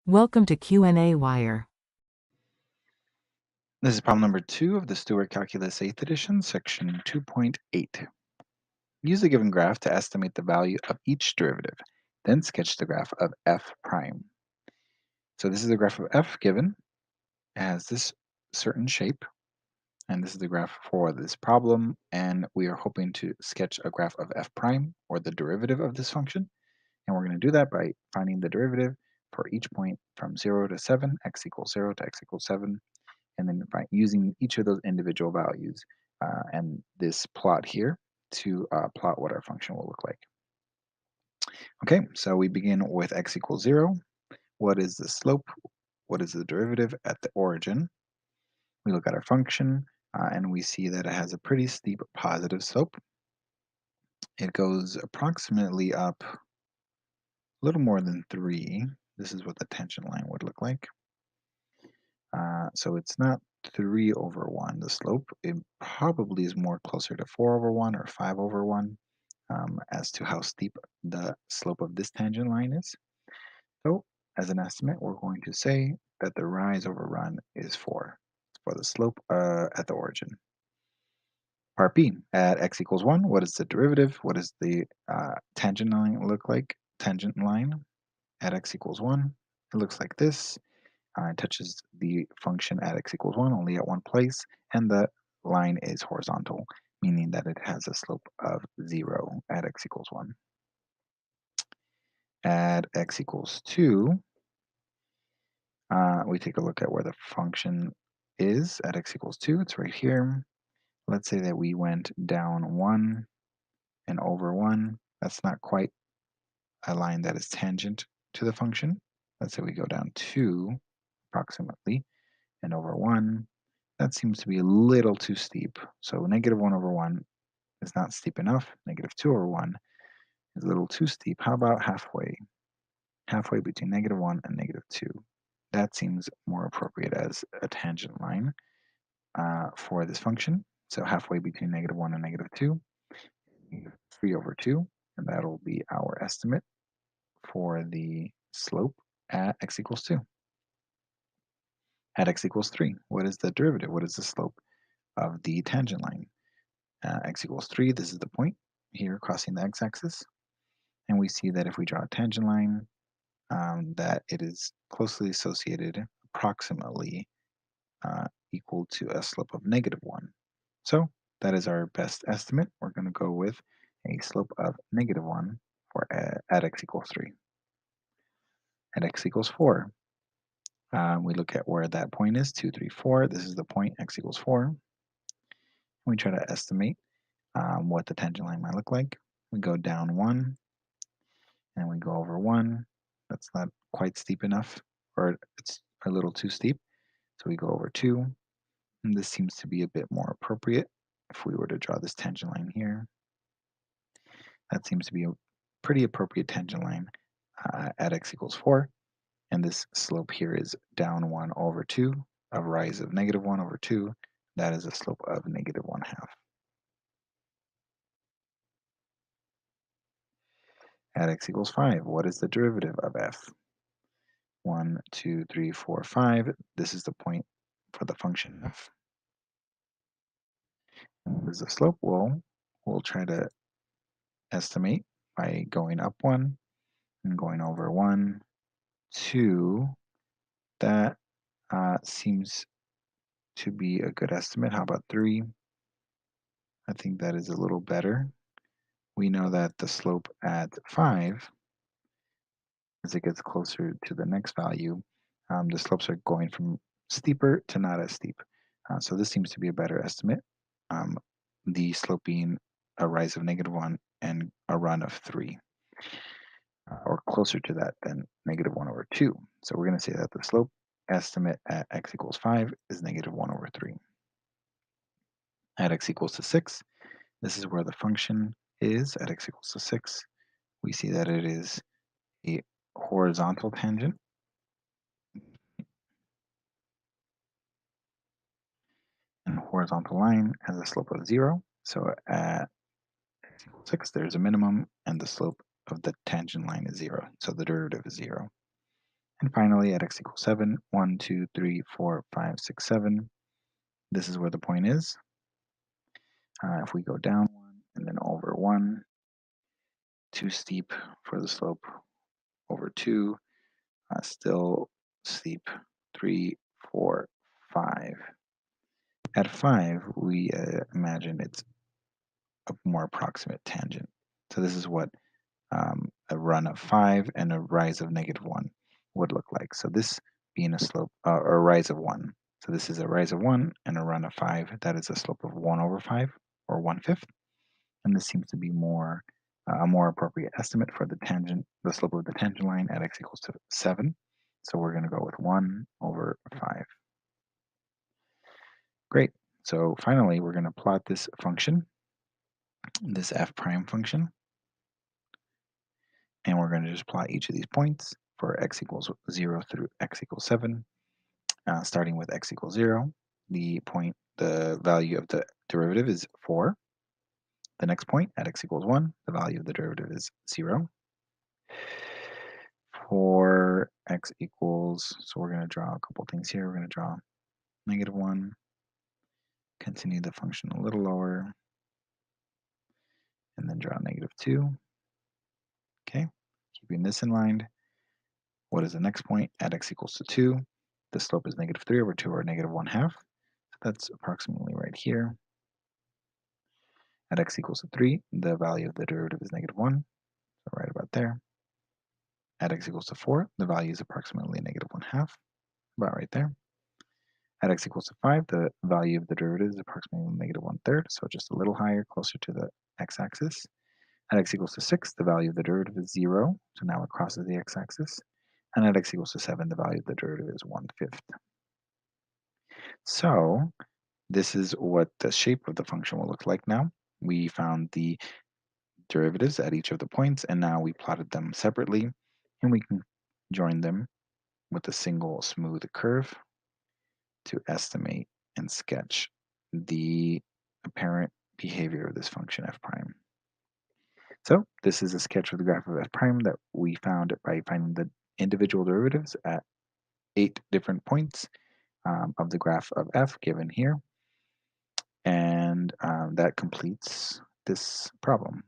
Welcome to qnawire. This is problem number 2 of the Stewart Calculus 8th edition, section 2.8. Use the given graph to estimate the value of each derivative, then sketch the graph of f prime. So this is the graph of f given, as this certain shape, and this is the graph for this problem, and we are hoping to sketch a graph of f prime, or the derivative of this function, and we're going to do that by finding the derivative for each point from 0 to 7, x equals 0 to x equals 7, and then by using each of those individual values and this plot here to plot what our function will look like. Okay, so we begin with x equals 0. What is the slope? What is the derivative at the origin? We look at our function and we see that it has a pretty steep positive slope. It goes approximately up a little more than 3. This is what the tangent line would look like. So it's not 3 over 1, the slope. It probably is more closer to 4 over 1 or 5 over 1 as to how steep the slope of this tangent line is. So as an estimate, we're going to say that the rise over run is 4 for the slope at the origin. Part B, at x equals 1, what is the derivative? What does the tangent line look like? Tangent line at x equals 1, it looks like this. It touches the function at x equals 1 only at one place, and the line is horizontal, meaning that it has a slope of 0 at x equals 1. At x equals 2, we take a look at where the function is at x equals 2. It's right here. Let's say that we went down 1 and over 1. That's not quite a line that is tangent to the function. Let's say we go down 2 approximately and over 1. That seems to be a little too steep. So negative 1 over 1 is not steep enough. Negative 2 over 1 is a little too steep. How about halfway? Halfway between negative 1 and negative 2. That seems more appropriate as a tangent line for this function. So halfway between negative 1 and negative 2, 3 over 2, and that'll be our estimate for the slope at x equals 2. At x equals 3, what is the derivative? What is the slope of the tangent line? X equals 3, this is the point here crossing the x-axis. And we see that if we draw a tangent line, that it is closely associated, approximately equal to a slope of negative 1. So that is our best estimate. We're going to go with a slope of negative 1 for at x equals 3. At x equals 4, we look at where that point is, 2, 3, 4. This is the point, x equals 4. We try to estimate what the tangent line might look like. We go down 1, and we go over 1. That's not quite steep enough, or it's a little too steep. So we go over 2, and this seems to be a bit more appropriate if we were to draw this tangent line here. That seems to be a pretty appropriate tangent line at x equals 4, and this slope here is down 1 over 2, a rise of negative 1 over 2. That is a slope of negative 1/2. At x equals 5, what is the derivative of f? 1, 2, 3, 4, 5. This is the point for the function f. And what is the slope? Well, we'll try to estimate by going up 1 and going over 1, 2. That seems to be a good estimate. How about 3? I think that is a little better. We know that the slope at 5, as it gets closer to the next value, the slopes are going from steeper to not as steep. So this seems to be a better estimate. The slope being a rise of negative 1 and a run of 3, or closer to that than negative 1 over 2. So we're going to say that the slope estimate at x equals 5 is negative 1 over 3. At x equals to 6, this is where the function is. At x equals to 6, we see that it is a horizontal tangent. And a horizontal line has a slope of 0. So at x equals 6, there's a minimum, and the slope of the tangent line is 0. So the derivative is 0. And finally, at x equals 7, 1, 2, 3, 4, 5, 6, 7, this is where the point is. If we go down 1 and then over 1, too steep for the slope, over 2, still steep, 3, 4, 5. At 5, we imagine it's a more approximate tangent. So this is what a run of 5 and a rise of -1 would look like. So this being a slope or a rise of 1. So this is a rise of 1 and a run of 5. That is a slope of 1 over 5 or 1/5. And this seems to be more a more appropriate estimate for the tangent, the slope of the tangent line at x equals to 7. So we're going to go with 1 over 5. Great. So finally, we're going to plot this function, this f prime function, and we're going to just plot each of these points for x equals 0 through x equals 7, starting with x equals 0. The value of the derivative is 4. The next point at x equals 1, the value of the derivative is 0. For x equals, so we're going to draw a couple things here. We're going to draw -1, continue the function a little lower, and then draw -2. Okay, keeping this in mind. What is the next point? At x equals to 2, the slope is -3 over 2, or -1/2. So that's approximately right here. At x equals to 3, the value of the derivative is -1, so right about there. At x equals to 4, the value is approximately -1/2, about right there. At x equals to 5, the value of the derivative is approximately -1/3, so just a little higher, closer to the x-axis. At x equals to 6, the value of the derivative is 0, so now it crosses the x-axis. And at x equals to 7, the value of the derivative is 1/5. So this is what the shape of the function will look like now. We found the derivatives at each of the points, and now we plotted them separately, and we can join them with a single smooth curve to estimate and sketch the apparent behavior of this function f prime. So this is a sketch of the graph of f prime that we found by finding the individual derivatives at 8 different points of the graph of f given here. And that completes this problem.